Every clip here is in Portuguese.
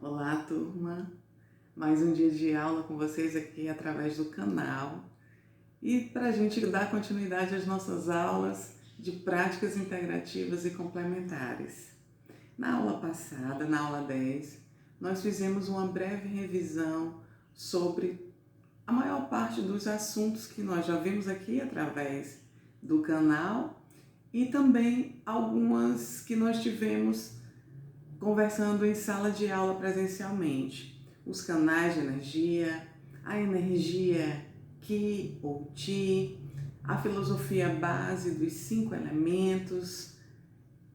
Olá, turma! Mais um dia de aula com vocês aqui através do canal. E para a gente dar continuidade às nossas aulas de práticas integrativas e complementares. Na aula passada, na aula 10, nós fizemos uma breve revisão sobre a maior parte dos assuntos que nós já vimos aqui através do canal e também algumas que nós tivemos conversando em sala de aula presencialmente. Os canais de energia, a energia Ki ou Ti, a filosofia base dos 5 elementos.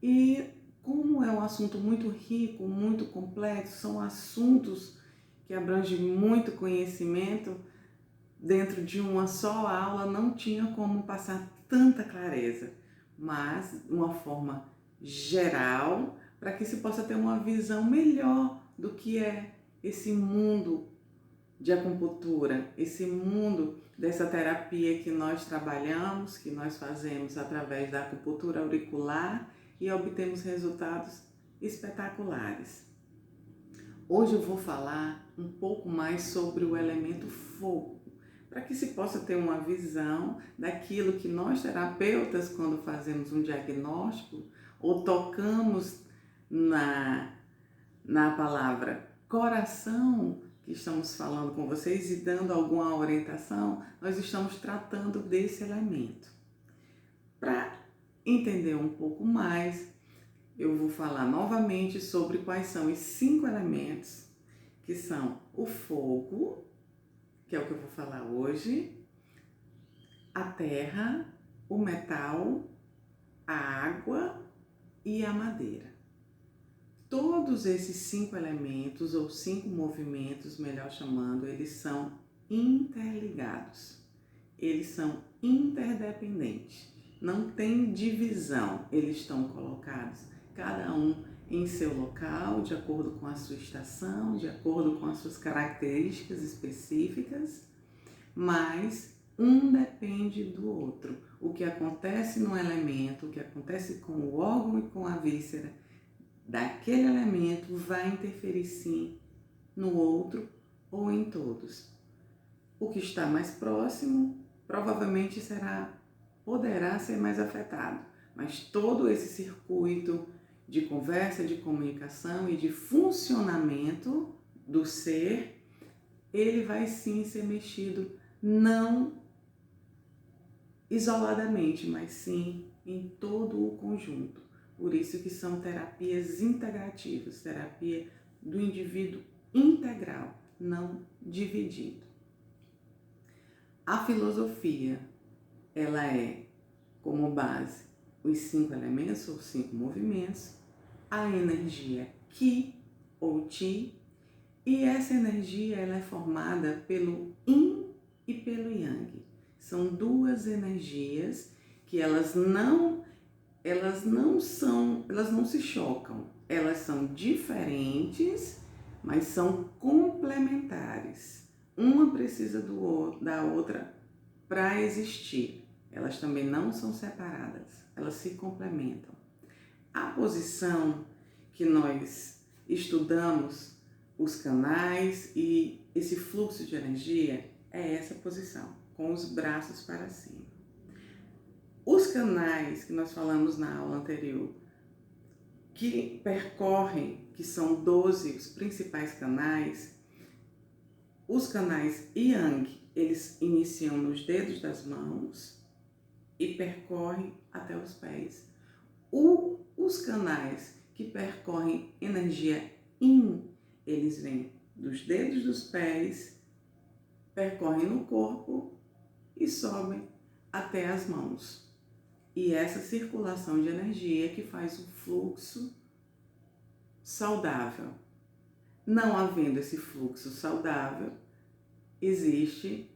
E como é um assunto muito rico, muito complexo, são assuntos que abrangem muito conhecimento, dentro de uma só aula não tinha como passar tanta clareza, mas de uma forma geral, para que se possa ter uma visão melhor do que é esse mundo de acupuntura, esse mundo dessa terapia que nós trabalhamos, que nós fazemos através da acupuntura auricular e obtemos resultados espetaculares. Hoje eu vou falar um pouco mais sobre o elemento fogo, para que se possa ter uma visão daquilo que nós terapeutas, quando fazemos um diagnóstico ou tocamos na palavra coração, que estamos falando com vocês e dando alguma orientação, nós estamos tratando desse elemento. Para entender um pouco mais, eu vou falar novamente sobre quais são os 5 elementos, que são o fogo, que é o que eu vou falar hoje, a terra, o metal, a água e a madeira. Todos esses 5 elementos, ou 5 movimentos, melhor chamando, eles são interligados. Eles são interdependentes. Não tem divisão. Eles estão colocados, cada um em seu local, de acordo com a sua estação, de acordo com as suas características específicas, mas um depende do outro. O que acontece no elemento, o que acontece com o órgão e com a víscera daquele elemento vai interferir sim no outro ou em todos. O que está mais próximo provavelmente poderá ser mais afetado, mas todo esse circuito de conversa, de comunicação e de funcionamento do ser, ele vai sim ser mexido não isoladamente, mas sim em todo o conjunto. Por isso que são terapias integrativas, terapia do indivíduo integral, não dividido. A filosofia, ela é como base os 5 elementos ou 5 movimentos, a energia Ki ou Ti, e essa energia ela é formada pelo Yin e pelo Yang. São 2 energias que elas não se chocam, elas são diferentes, mas são complementares. Uma precisa da outra para existir. Elas também não são separadas, elas se complementam. A posição que nós estudamos, os canais e esse fluxo de energia, é essa posição, com os braços para cima. Os canais que nós falamos na aula anterior, que percorrem, que são 12 os principais canais, os canais Yang, eles iniciam nos dedos das mãos e percorrem até os pés. Os canais que percorrem energia Yin, eles vêm dos dedos dos pés, percorrem no corpo e sobem até as mãos. E essa circulação de energia que faz o fluxo saudável. Não havendo esse fluxo saudável, existe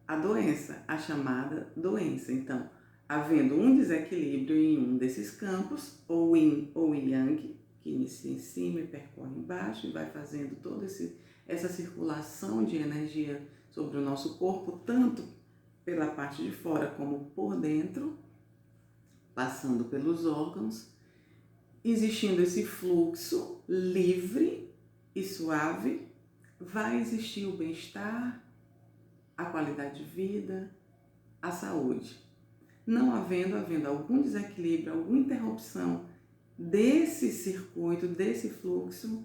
a doença, a chamada doença. Então, havendo um desequilíbrio em um desses campos, ou Yin ou Yang, que inicia em cima e percorre embaixo e vai fazendo toda essa circulação de energia sobre o nosso corpo, tanto pela parte de fora como por dentro, passando pelos órgãos, existindo esse fluxo livre, e suave, vai existir o bem-estar, a qualidade de vida, a saúde. Não havendo algum desequilíbrio, alguma interrupção desse circuito, desse fluxo,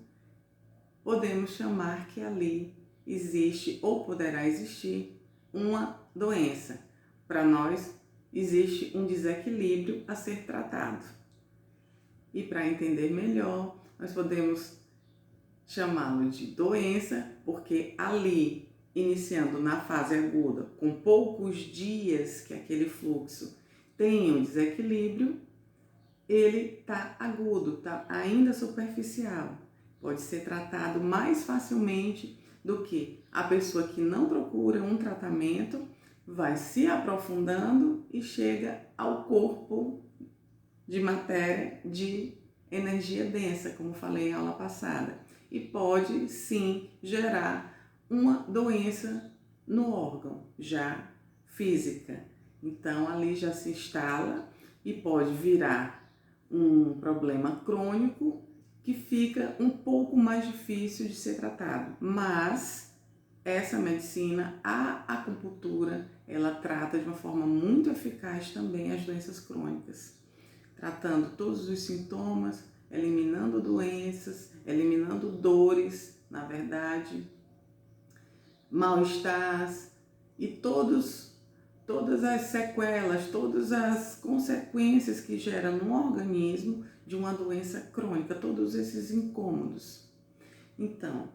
podemos chamar que ali existe ou poderá existir uma doença. Para nós, existe um desequilíbrio a ser tratado. E para entender melhor, nós podemos chamá-lo de doença, porque ali, iniciando na fase aguda, com poucos dias que aquele fluxo tem um desequilíbrio, ele está agudo, está ainda superficial. Pode ser tratado mais facilmente do que a pessoa que não procura um tratamento, vai se aprofundando e chega ao corpo de matéria de energia densa, como falei em aula passada. E pode sim gerar uma doença no órgão, já física. Então ali já se instala e pode virar um problema crônico que fica um pouco mais difícil de ser tratado. Mas essa medicina, a acupuntura, ela trata de uma forma muito eficaz também as doenças crônicas, tratando todos os sintomas, eliminando doenças, eliminando dores, na verdade, mal-estar e todas as sequelas, todas as consequências que geram no organismo de uma doença crônica, todos esses incômodos. Então,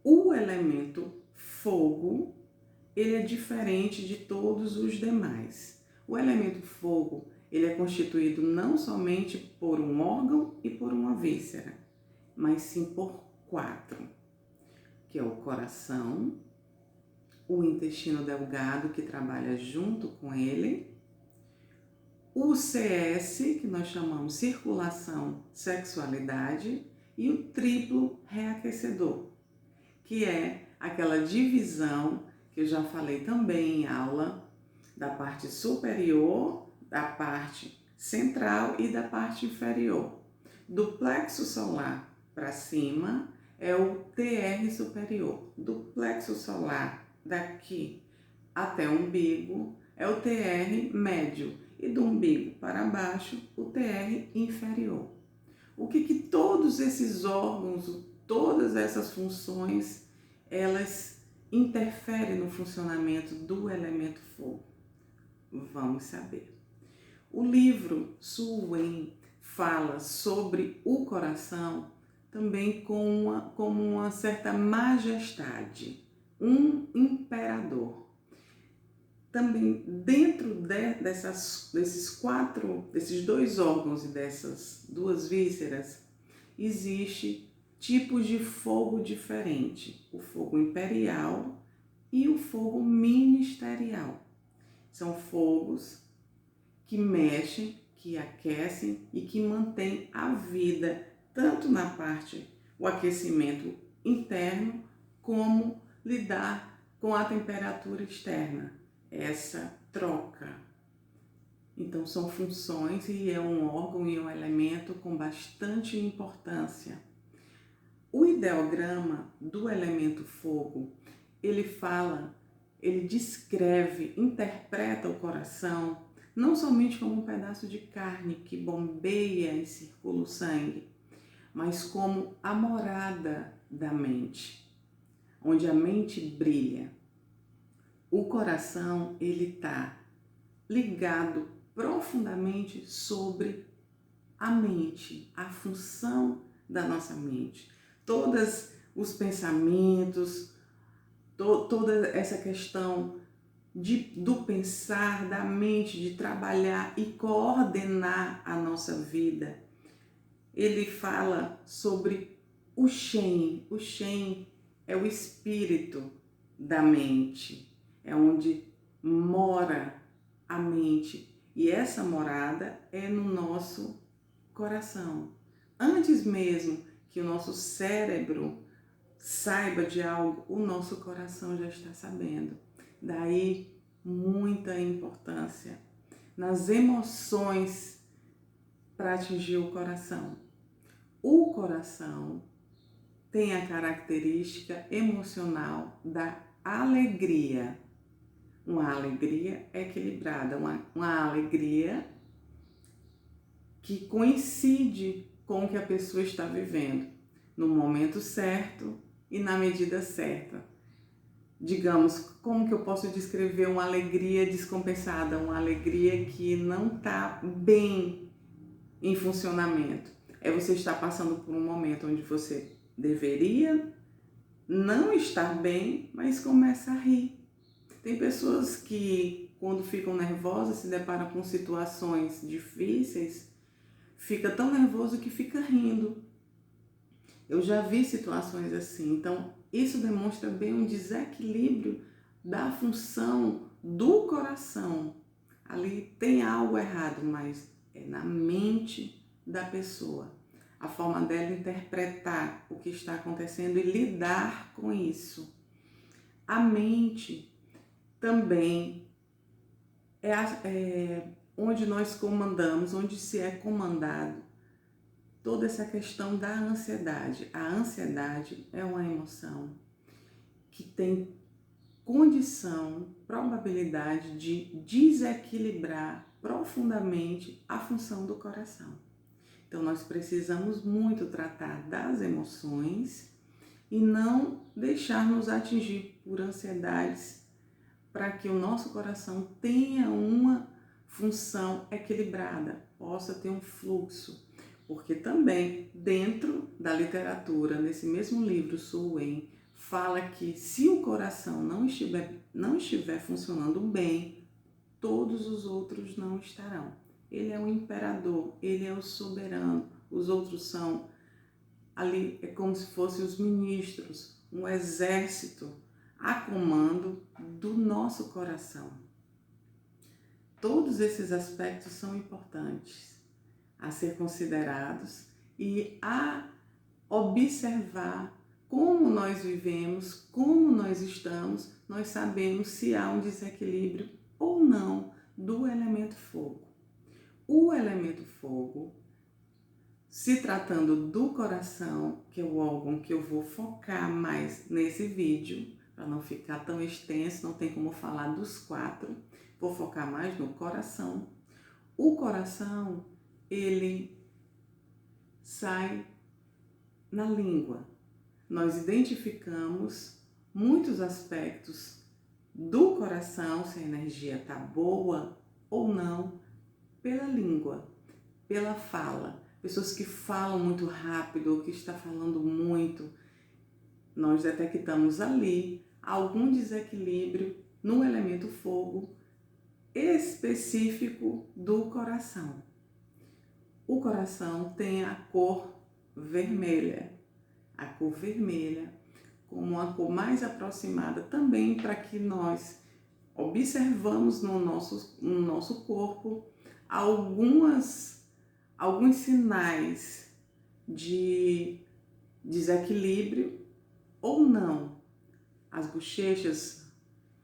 o elemento fogo, ele é diferente de todos os demais. O elemento fogo, ele é constituído não somente por um órgão e por uma víscera, mas sim por 4, que é o coração, o intestino delgado, que trabalha junto com ele, o CS, que nós chamamos circulação, sexualidade, e o triplo reaquecedor, que é aquela divisão que eu já falei também em aula, da parte superior, da parte central e da parte inferior. Do plexo solar para cima é o TR superior. Do plexo solar daqui até o umbigo é o TR médio. E do umbigo para baixo, o TR inferior. O que todos esses órgãos, todas essas funções, elas interferem no funcionamento do elemento fogo? Vamos saber. O livro Su Wen fala sobre o coração também como uma certa majestade, um imperador. Também dentro desses 2 órgãos e dessas 2 vísceras, existe tipos de fogo diferente, o fogo imperial e o fogo ministerial. São fogos que mexem, que aquecem e que mantêm a vida, tanto na parte, o aquecimento interno, como lidar com a temperatura externa, essa troca. Então são funções e é um órgão e um elemento com bastante importância. O ideograma do elemento fogo, ele descreve, interpreta o coração, não somente como um pedaço de carne que bombeia e circula o sangue, mas como a morada da mente, onde a mente brilha. O coração, ele está ligado profundamente sobre a mente, a função da nossa mente. Todos os pensamentos, toda essa questão do pensar, da mente, de trabalhar e coordenar a nossa vida. Ele fala sobre o Shen. O Shen é o espírito da mente, é onde mora a mente. E essa morada é no nosso coração. Antes mesmo que o nosso cérebro saiba de algo, o nosso coração já está sabendo. Daí muita importância nas emoções para atingir o coração. O coração tem a característica emocional da alegria. Uma alegria equilibrada, uma alegria que coincide com o que a pessoa está vivendo, no momento certo e na medida certa. Digamos, como que eu posso descrever uma alegria descompensada, uma alegria que não está bem em funcionamento? É você estar passando por um momento onde você deveria não estar bem, mas começa a rir. Tem pessoas que, quando ficam nervosas, se deparam com situações difíceis, fica tão nervoso que fica rindo. Eu já vi situações assim. Então, isso demonstra bem um desequilíbrio da função do coração. Ali tem algo errado, mas é na mente da pessoa. A forma dela interpretar o que está acontecendo e lidar com isso. A mente também é onde nós comandamos, onde se é comandado toda essa questão da ansiedade. A ansiedade é uma emoção que tem condição, probabilidade de desequilibrar profundamente a função do coração. Então nós precisamos muito tratar das emoções e não deixar-nos atingir por ansiedades, para que o nosso coração tenha uma função equilibrada, possa ter um fluxo. Porque também dentro da literatura, nesse mesmo livro, Su Wen, fala que se o coração não estiver funcionando bem, todos os outros não estarão. Ele é o imperador, ele é o soberano, os outros são ali, é como se fossem os ministros, um exército a comando do nosso coração. Todos esses aspectos são importantes a ser considerados e a observar como nós vivemos, como nós estamos, nós sabemos se há um desequilíbrio ou não do elemento fogo. O elemento fogo, se tratando do coração, que é o órgão que eu vou focar mais nesse vídeo, para não ficar tão extenso, não tem como falar dos 4, vou focar mais no coração. O coração, ele sai na língua. Nós identificamos muitos aspectos do coração, se a energia está boa ou não, pela língua, pela fala. Pessoas que falam muito rápido ou que estão falando muito, nós detectamos ali algum desequilíbrio no elemento fogo específico do coração. O coração tem a cor vermelha. A cor vermelha como uma cor mais aproximada também para que nós observamos no nosso corpo alguns sinais de desequilíbrio ou não. As bochechas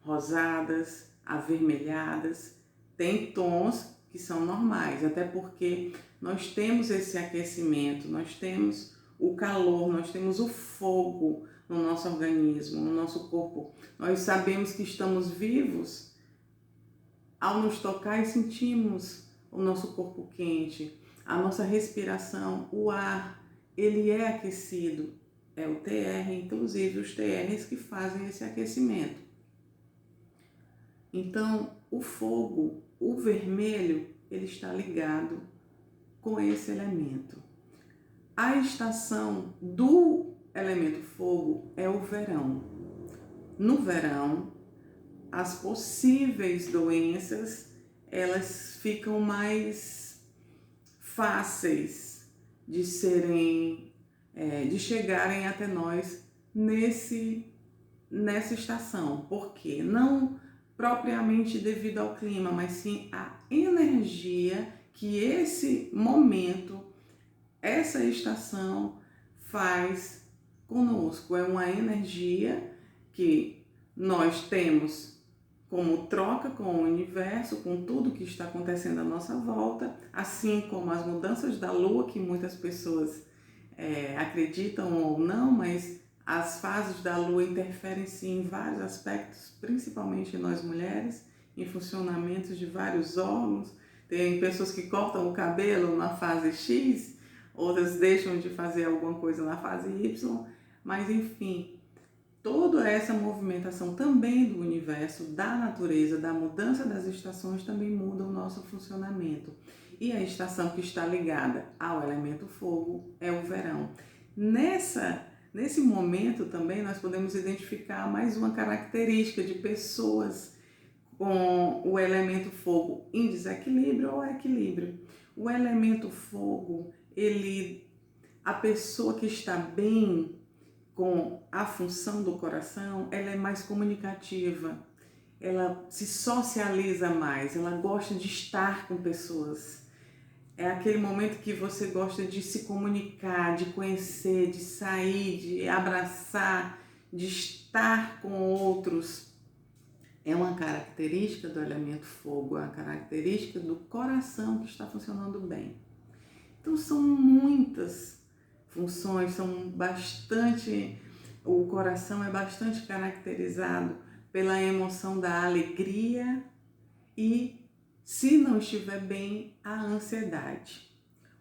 rosadas, avermelhadas, têm tons que são normais, até porque nós temos esse aquecimento, nós temos o calor, nós temos o fogo no nosso organismo, no nosso corpo. Nós sabemos que estamos vivos ao nos tocar e sentimos o nosso corpo quente, a nossa respiração, o ar, ele é aquecido. É o TR, inclusive os TRs que fazem esse aquecimento. Então, o fogo, o vermelho, ele está ligado com esse elemento. A estação do elemento fogo é o verão. No verão, as possíveis doenças, elas ficam mais fáceis de chegarem até nós nessa estação. Por quê? Não propriamente devido ao clima, mas sim a energia que esse momento, essa estação faz conosco. É uma energia que nós temos como troca com o universo, com tudo que está acontecendo à nossa volta, assim como as mudanças da lua, que muitas pessoas acreditam ou não, mas as fases da lua interferem sim em vários aspectos, principalmente em nós mulheres, em funcionamentos de vários órgãos. Tem pessoas que cortam o cabelo na fase X, outras deixam de fazer alguma coisa na fase Y, mas enfim, toda essa movimentação também do universo, da natureza, da mudança das estações também muda o nosso funcionamento. E a estação que está ligada ao elemento fogo é o verão. Nesse momento também nós podemos identificar mais uma característica de pessoas com o elemento fogo em desequilíbrio ou equilíbrio. O elemento fogo, a pessoa que está bem com a função do coração, ela é mais comunicativa, ela se socializa mais, ela gosta de estar com pessoas. É aquele momento que você gosta de se comunicar, de conhecer, de sair, de abraçar, de estar com outros. É uma característica do elemento fogo, é uma característica do coração que está funcionando bem. Então são muitas funções, o coração é bastante caracterizado pela emoção da alegria e, se não estiver bem, a ansiedade.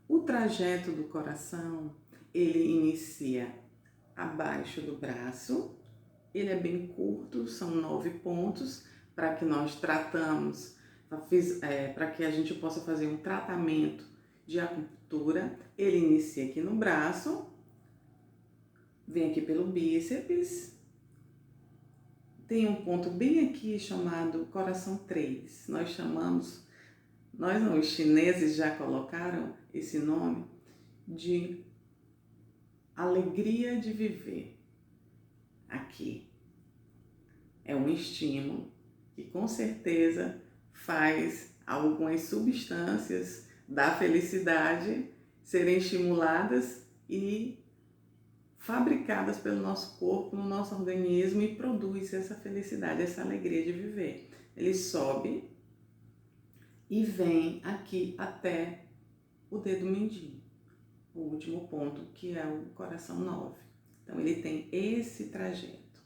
O trajeto do coração, ele inicia abaixo do braço, ele é bem curto, são 9 pontos, para que nós tratamos, para que a gente possa fazer um tratamento de acupuntura. Ele inicia aqui no braço, vem aqui pelo bíceps, tem um ponto bem aqui chamado coração 3. Os chineses já colocaram esse nome de alegria de viver. Aqui é um estímulo que com certeza faz algumas substâncias da felicidade serem estimuladas e fabricadas pelo nosso corpo, no nosso organismo, e produz essa felicidade, essa alegria de viver. Ele sobe e vem aqui até o dedo mindinho, o último ponto, que é o coração 9. Então ele tem esse trajeto.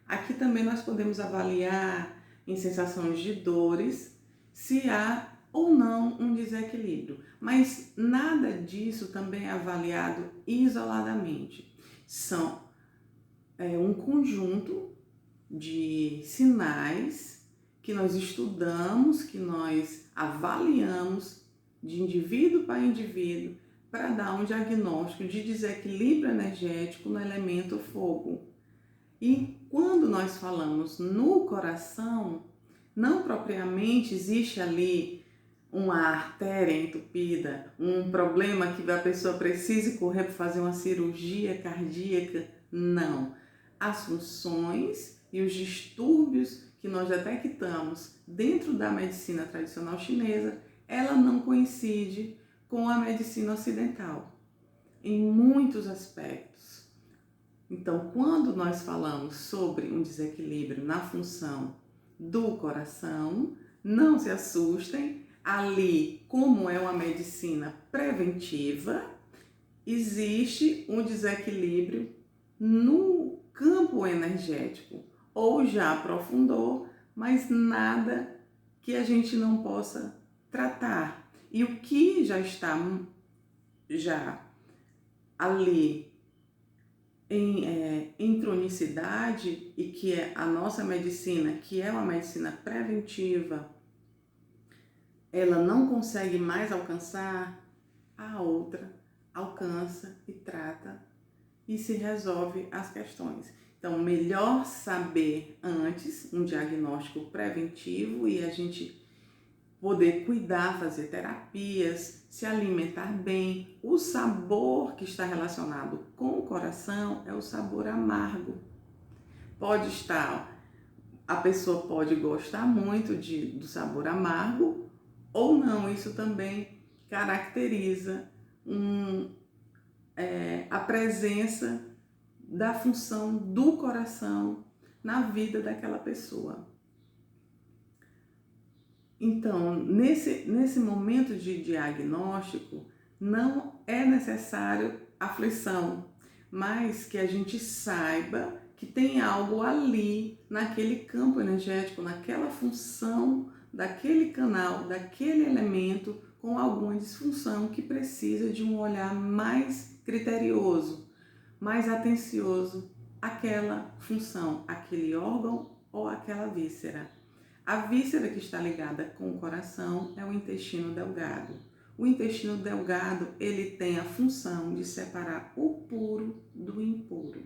Aqui também nós podemos avaliar em sensações de dores se há ou não um desequilíbrio, mas nada disso também é avaliado isoladamente. São um conjunto de sinais que nós estudamos, que nós avaliamos de indivíduo para indivíduo para dar um diagnóstico de desequilíbrio energético no elemento fogo. E quando nós falamos no coração, não propriamente existe ali uma artéria entupida, um problema que a pessoa precise correr para fazer uma cirurgia cardíaca. Não. As funções e os distúrbios que nós detectamos dentro da medicina tradicional chinesa, ela não coincide com a medicina ocidental, em muitos aspectos. Então, quando nós falamos sobre um desequilíbrio na função do coração, não se assustem, ali, como é uma medicina preventiva, existe um desequilíbrio no campo energético, ou já aprofundou, mas nada que a gente não possa tratar. E o que já está ali em cronicidade, e que é a nossa medicina, que é uma medicina preventiva, ela não consegue mais alcançar, a outra alcança e trata e se resolve as questões. Então, melhor saber antes, um diagnóstico preventivo, e a gente poder cuidar, fazer terapias, se alimentar bem. O sabor que está relacionado com o coração é o sabor amargo. A pessoa pode gostar muito do sabor amargo ou não. Isso também caracteriza a presença da função do coração na vida daquela pessoa. Então, nesse momento de diagnóstico, não é necessário aflição, mas que a gente saiba que tem algo ali, naquele campo energético, naquela função daquele canal, daquele elemento com alguma disfunção que precisa de um olhar mais criterioso, mais atencioso àquela função, aquele órgão ou aquela víscera. A víscera que está ligada com o coração é o intestino delgado. O intestino delgado, ele tem a função de separar o puro do impuro.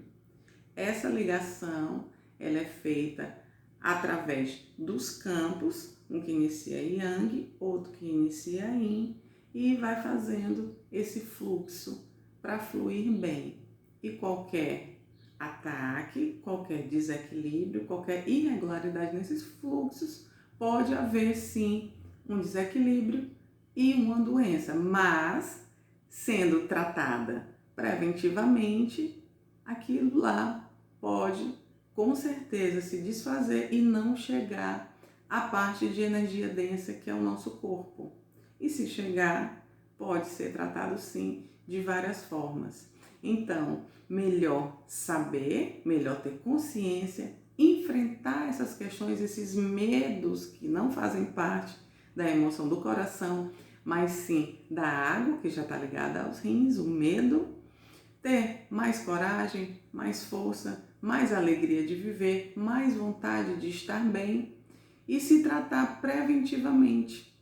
Essa ligação, ela é feita através dos campos, um que inicia Yang, outro que inicia Yin, e vai fazendo esse fluxo para fluir bem. E qualquer ataque, qualquer desequilíbrio, qualquer irregularidade nesses fluxos, pode haver sim um desequilíbrio e uma doença, mas sendo tratada preventivamente, aquilo lá pode com certeza se desfazer e não chegar à parte de energia densa que é o nosso corpo. E se chegar, pode ser tratado sim de várias formas. Então, melhor saber, melhor ter consciência, enfrentar essas questões, esses medos que não fazem parte da emoção do coração, mas sim da água, que já está ligada aos rins, o medo, ter mais coragem, mais força, mais alegria de viver, mais vontade de estar bem e se tratar preventivamente.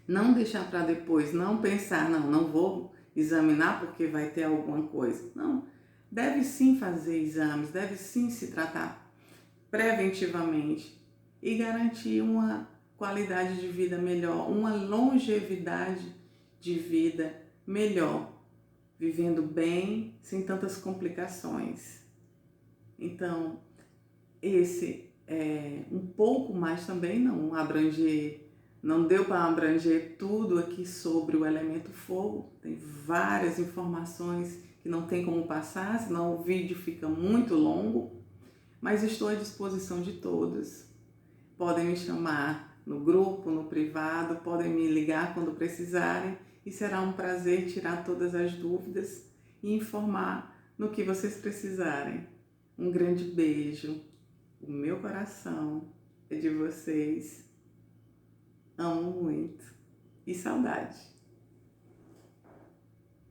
Não deixar para depois, não pensar, não vou examinar porque vai ter alguma coisa. Não, deve sim fazer exames, deve sim se tratar preventivamente e garantir uma qualidade de vida melhor, uma longevidade de vida melhor, vivendo bem, sem tantas complicações. Então, esse é um pouco mais também, não deu para abranger tudo aqui sobre o elemento fogo, tem várias informações que não tem como passar, senão o vídeo fica muito longo, mas estou à disposição de todos. Podem me chamar no grupo, no privado, podem me ligar quando precisarem e será um prazer tirar todas as dúvidas e informar no que vocês precisarem. Um grande beijo, o meu coração é de vocês, amo muito e saudade.